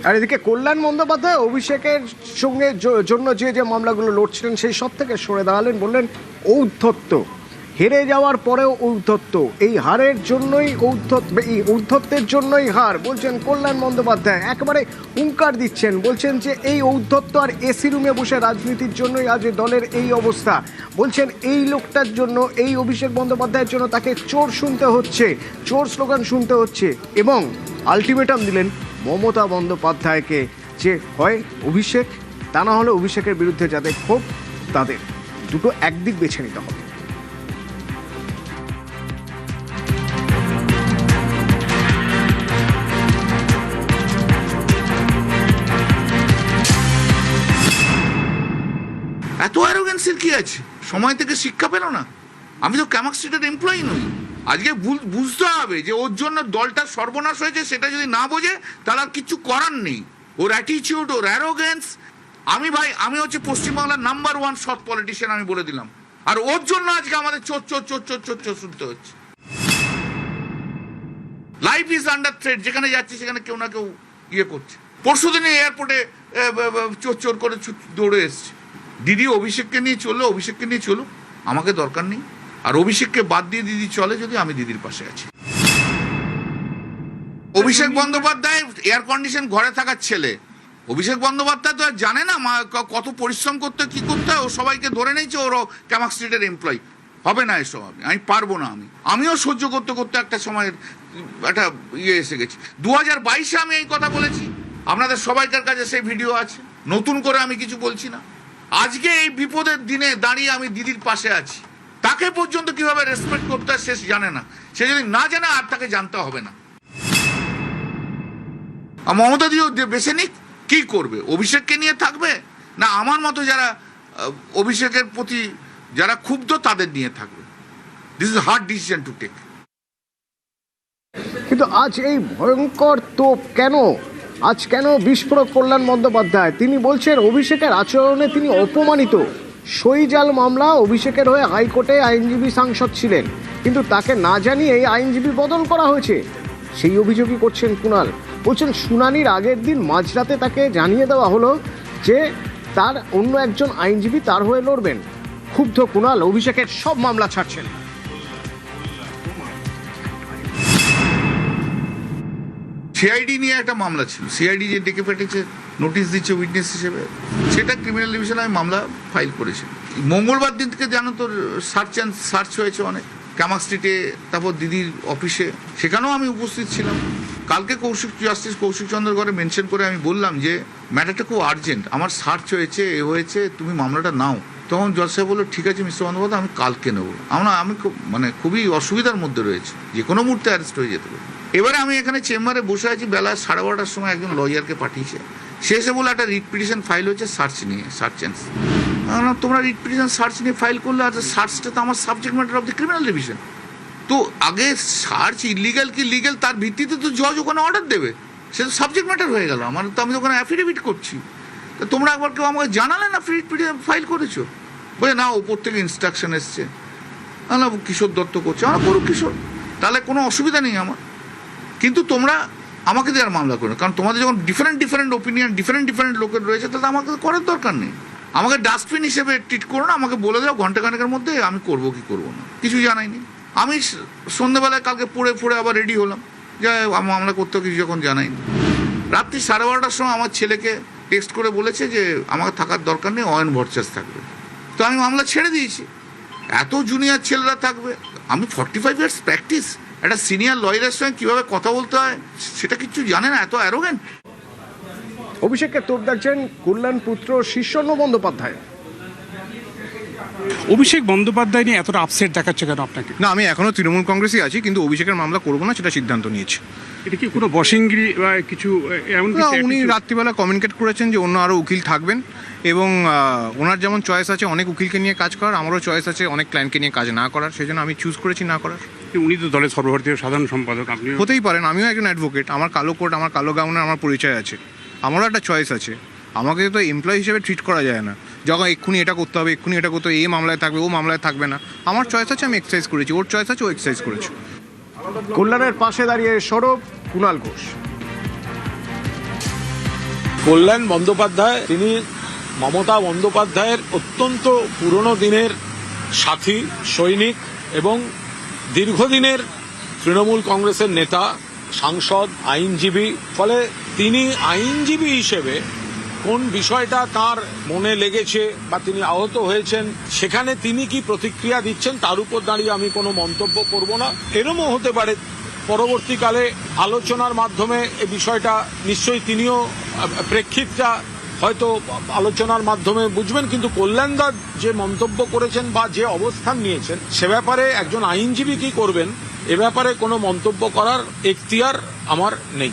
আর এদিকে কল্যাণ বন্দ্যোপাধ্যায় অভিষেকের সঙ্গে জন্য যে মামলাগুলো লড়ছিলেন সেই সব থেকে সরে দাঁড়ালেন, বললেন ঔদ্ধত্য, হেরে যাওয়ার পরেও ঔদ্ধত্য, এই হারের জন্যই এই ঔদ্ধত্যের জন্যই হার, বলছেন কল্যাণ বন্দ্যোপাধ্যায়। একেবারে হুঙ্কার দিচ্ছেন, বলছেন যে এই ঔদ্ধত্য আর এসি রুমে বসে রাজনীতির জন্যই আজ দলের এই অবস্থা। বলছেন এই লোকটার জন্য, এই অভিষেক বন্দ্যোপাধ্যায়ের জন্য তাকে চোর শুনতে হচ্ছে, চোর স্লোগান শুনতে হচ্ছে, এবং আলটিমেটাম দিলেন মমতা বন্দ্যোপাধ্যায়কে যে হয় অভিষেক, তা না হলে অভিষেকের বিরুদ্ধে যাদের ক্ষোভ তাদের দুটো একদিক বেছে নিতে হবে। এত অ্যারোগেন্সের কি আছে? সময় থেকে শিক্ষা পেল না? আমি তো ক্যামাক স্ট্রিটের এমপ্লয়ি নই। আজকে বুঝতে হবে যে ওর জন্য দলটা সর্বনাশ হয়েছে, সেটা যদি না বোঝে তাহলে আর কিছু করার নেই। ওর অ্যাটিচিউড, ওর অ্যারোগেন্স। আমি হচ্ছে পশ্চিমবাংলার নাম্বার 1 সৎ পলিটিশিয়ান, আমি বলে দিলাম। আর ওর জন্য আজকে আমাদের চোর চোর চোর চোর চোর চোর শুনতে হচ্ছে। লাইফ ইজ আন্ডার থ্রেট, যেখানে যাচ্ছে সেখানে কেউ না কেউ ইয়ে করছে। পরশুদিনে এয়ারপোর্টে চোর চোর করে দৌড়ে এসছে। দিদি অভিষেককে নিয়ে চললো, অভিষেককে নিয়ে চলো, আমাকে দরকার নেই। আর অভিষেককে বাদ দিয়ে দিদি চলে যদি, আমি দিদির পাশে আছি। অভিষেক বন্দ্যোপাধ্যায় এয়ার কন্ডিশন ঘরে থাকার ছেলে। অভিষেক বন্দ্যোপাধ্যায় তো আর জানে না কত পরিশ্রম করতে, কি করতে হয়। ও সবাইকে ধরে নিয়েছে ওর ক্যামাক স্ট্রিটের এমপ্লয়ি। হবে না এসব, আমি পারবো না। আমিও সহ্য করতে করতে একটা সময়ের একটা ইয়ে এসে গেছি। 2022-এ আমি এই কথা বলেছি, আপনাদের সবাইকার কাছে সেই ভিডিও আছে। নতুন করে আমি কিছু বলছি না। আজকে এই বিপদের দিনে দাঁড়িয়ে আমি দিদির পাশে আছি। তাকে পর্যন্ত কিভাবে রেসপেক্ট করতে হয় সে জানে না। সে যদি না জানে আর তাকে জানতে হবে না। মমতা দিও বেছে নিক, কি করবে? অভিষেককে নিয়ে থাকবে, না আমার মতো যারা অভিষেকের প্রতি যারা ক্ষুব্ধ তাদের নিয়ে থাকবে? This is hard decision to take. কিন্তু আজ এই ভয়ঙ্কর তোপ কেন? আজ কেন বিস্ফোরক কল্যাণ বন্দ্যোপাধ্যায়? তিনি বলছেন অভিষেকের আচরণে তিনি অপমানিত। সইজাল মামলা, অভিষেকের হয়ে হাইকোর্টে আইনজীবী সাংসদ ছিলেন, কিন্তু তাকে না জানিয়ে এই আইনজীবী বদল করা হয়েছে, সেই অভিযোগই করছেন কুণাল। বলছেন শুনানির আগের দিন মাঝরাতে তাকে জানিয়ে দেওয়া হলো যে তার অন্য একজন আইনজীবী তার হয়ে লড়বেন। ক্ষুব্ধ কুণাল অভিষেকের সব মামলা ছাড়ছেন। সিআইডি নিয়ে একটা মামলা ছিল, সিআইডি যে ডেকে পেটেছে, নোটিশ দিচ্ছে উইটনেস হিসেবে, সেটা ক্রিমিনাল ডিভিশনে আমি মামলা ফাইল করেছি। মঙ্গলবার দিন থেকে জানো তো সার্চ হয়েছে অনেক ক্যামাক স্ট্রিটে, তারপর দিদির অফিসে, সেখানেও আমি উপস্থিত ছিলাম। কালকে জাস্টিস কৌশিক চন্দ্র করে মেনশন করে আমি বললাম যে ম্যাটারটা খুব আর্জেন্ট, আমার সার্চ হয়েছে, হয়েছে, তুমি মামলাটা নাও। তখন জজ সাহেব বললো ঠিক আছে মিস্টার বন্দ্যোপাধ্যায়, আমি কালকে নেবো। আমি খুবই অসুবিধার মধ্যে রয়েছে, যে কোনো মুহূর্তে অ্যারেস্ট হয়ে যেতে পারে। এবারে আমি এখানে চেম্বারে বসে আছি, বেলা 12:30টার সময় একজন লয়ারকে পাঠিয়েছে। সে এসে বলে একটা রিট পিটিশন ফাইল হয়েছে সার্চ নিয়ে, সার্চ অ্যান্ড। তোমরা রিট পিটিশন সার্চ নিয়ে ফাইল করলে, আর সার্চটা তো আমার subject matter of the criminal division. তো আগে সার্চ ইলিগাল কি লিগাল তার ভিত্তিতে তো জজ ওখানে অর্ডার দেবে, সে তো সাবজেক্ট ম্যাটার হয়ে গেল। আমি তো ওখানে অ্যাফিডেভিট করছি, তো তোমরা একবার কেউ আমাকে জানালে না রিট পিটিশন ফাইল করেছো? বলে না, ওপর থেকে ইনস্ট্রাকশন এসছে। না কিশোর দত্ত করছে, আমার করুক কিশোর, তাহলে কোনো অসুবিধা নেই আমার। কিন্তু তোমরা আমাকে দেওয়ার মামলা করো, কারণ তোমাদের যখন ডিফারেন্ট ওপিনিয়ন, ডিফারেন্ট লোকের রয়েছে, তাহলে আমাকে করার দরকার নেই। আমাকে ডাস্টবিন হিসেবে ট্রিট করো না, আমাকে বলে দাও ঘন্টাখানেকের মধ্যে আমি করবো কি করবো না, কিছু জানাইনি। আমি সন্ধ্যেবেলায় কালকে পড়ে আবার রেডি হলাম, যে মামলা করতেও কিছু যখন জানাইনি। রাত্রি 12:30টার সময় আমার ছেলেকে টেক্সট করে বলেছে যে আমাকে থাকার দরকার নেই, অয়ন ভট্টাচার্য থাকবে। তো আমি মামলা ছেড়ে দিয়েছি। এত জুনিয়র ছেলেরা থাকবে, আমি 45 ইয়ার্স প্র্যাকটিস, একটা সিনিয়র লয়ারের সঙ্গে কীভাবে কথা বলতে হয় সেটা কিছু জানে না, এত অ্যারোগেন্ট। অভিষেককে তোপ দাগছেন কল্যাণ পুত্র শীর্ষণ্য বন্দ্যোপাধ্যায়। অভিষেক বন্দ্যোপাধ্যায় নিয়ে এতটা আপসেট দেখাচ্ছে কেন আপনাকে? না, আমি এখনও তৃণমূল কংগ্রেসই আছি, কিন্তু অভিষেকের মামলা করবো না সেটা সিদ্ধান্ত নিয়েছি। এটা কি কোনো বসেঙ্গিরি বা কিছু এমন? উনি রাত্রিবেলা কমিউনিকেট করেছেন যে অন্য আরও উকিল থাকবেন, এবং ওনার যেমন চয়েস আছে অনেক উকিলকে নিয়ে কাজ করার, আমারও চয়েস আছে অনেক ক্লায়েন্টকে নিয়ে কাজ না করার, সেই জন্য আমি চুজ করেছি না করার। উনি তো দলের সর্বভারতীয় সাধারণ সম্পাদক, আপনি হতেই পারেন। আমিও একজন অ্যাডভোকেট, আমার কালো কোট, আমার কালো গাউনে আমার পরিচয় আছে, আমারও একটা চয়েস আছে। আমাকে তো এমপ্লয়ি হিসেবে ট্রিট করা যায় না, যখন এক্ষুনি এটা করতে হবে, এক্ষুনি এটা করতে হবে, এই মামলায় থাকবে, ও মামলায় থাকবে না। আমার চয়েস আছে, আমি এক্সারসাইজ করেছি, ওর চয়েস আছে, ও এক্সারসাইজ করেছে। কল্যাণের পাশে দাঁড়িয়ে সরব কুণাল ঘোষ। কল্যাণ বন্দ্যোপাধ্যায় তিনি মমতা বন্দ্যোপাধ্যায়ের অত্যন্ত পুরনো দিনের সাথী সৈনিক এবং দীর্ঘদিনের তৃণমূল কংগ্রেসের নেতা সাংসদ আইনজীবী। ফলে তিনি আইনজীবী হিসেবে কোন বিষয়টা তার মনে লেগেছে বা তিনি আহত হয়েছেন সেখানে তিনি কি প্রতিক্রিয়া দিচ্ছেন তার উপর দাঁড়িয়ে আমি কোনো মন্তব্য করব না। এরমও হতে পারে পরবর্তীকালে আলোচনার মাধ্যমে এই বিষয়টা নিশ্চয়ই তিনিও প্রেক্ষিতটা হয়তো আলোচনার মাধ্যমে বুঝবেন, কিন্তু কল্যাণদার যে মন্তব্য করেছেন বা যে অবস্থান নিয়েছেন সে ব্যাপারে একজন আইনজীবী কি করবেন এ ব্যাপারে কোনো মন্তব্য করার এখতিয়ার আমার নেই।